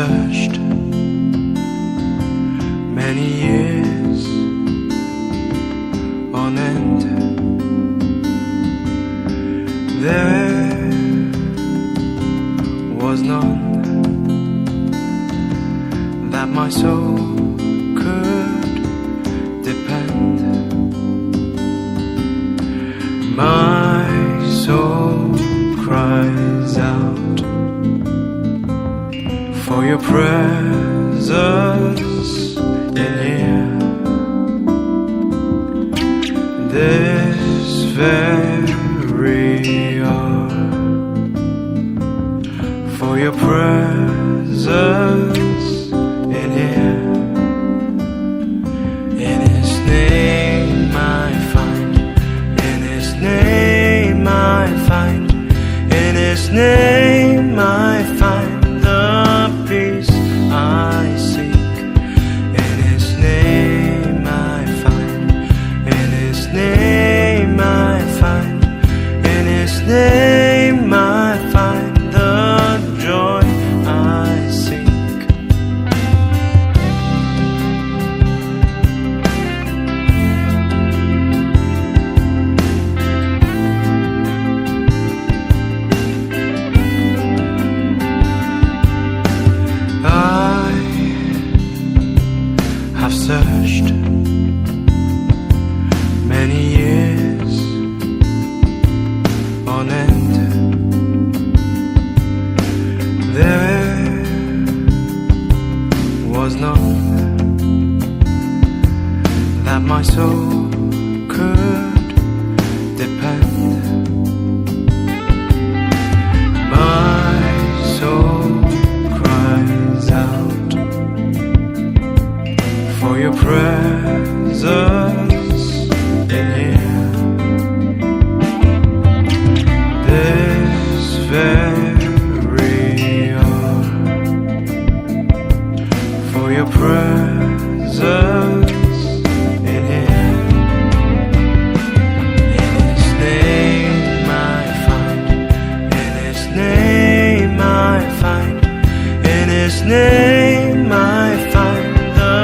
searched many years on end. There was none that my soul could depend. My soul cries out for your presence in here. This very hour, for your presence in here. In His name I find, in His name I find, in His name I find the peace I seek. In His name I find, in His name I find, in His name I find the joy I seek. I have searched many years on end. There was none that my soul could depend. My soul cries out for your presence in here. This very hour, for your presence in here. In His name I find, in His name I find, in His name I find the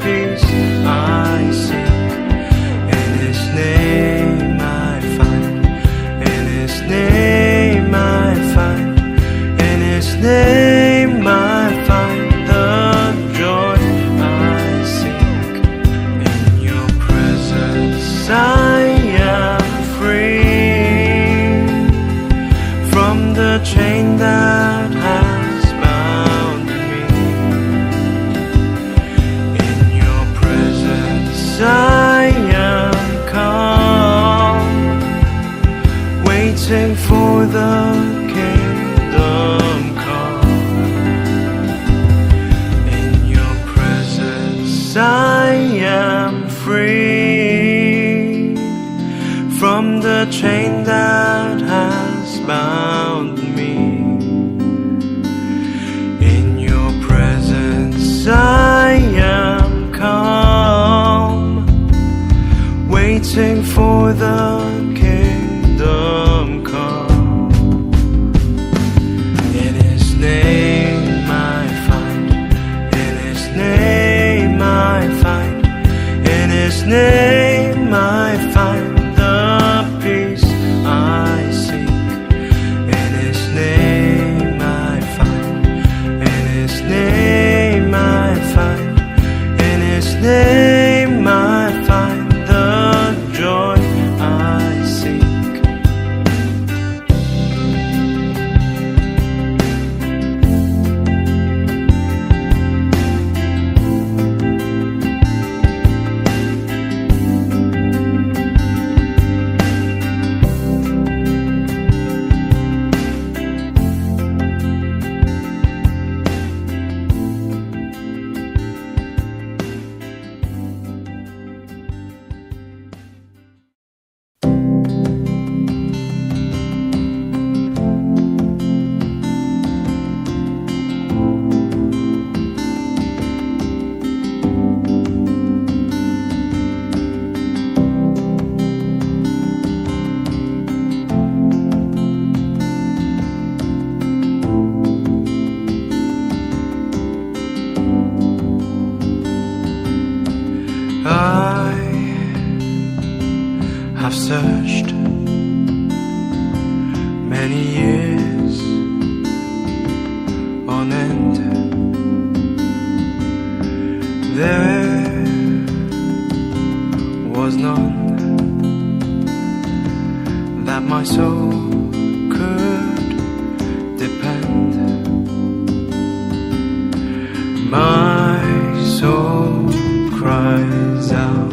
peace I seek. In His name I find, in His name I find, in His name I find the joy I seek. In your presence I am free from the chain that has bound me. In your presence I am calm, waiting for the kingdom come. In your presence I am free from the chain that has bound me. In your presence I am calm, waiting for the kingdom come. In His name I find, in His name I find, in His name I find the peace I seek. searched many years on end. There was none that my soul could depend. My soul cries out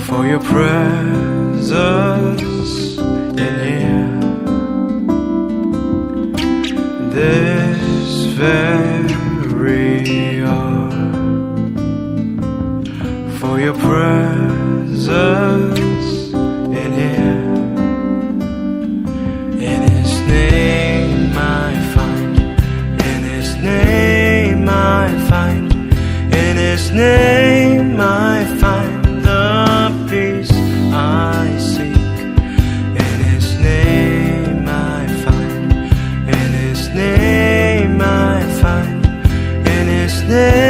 for your presence in here. This very hour, for your presence in here. In His name I find, in His name I find, in His name I find the peace I seek. In His name I find, in His name I find, in His name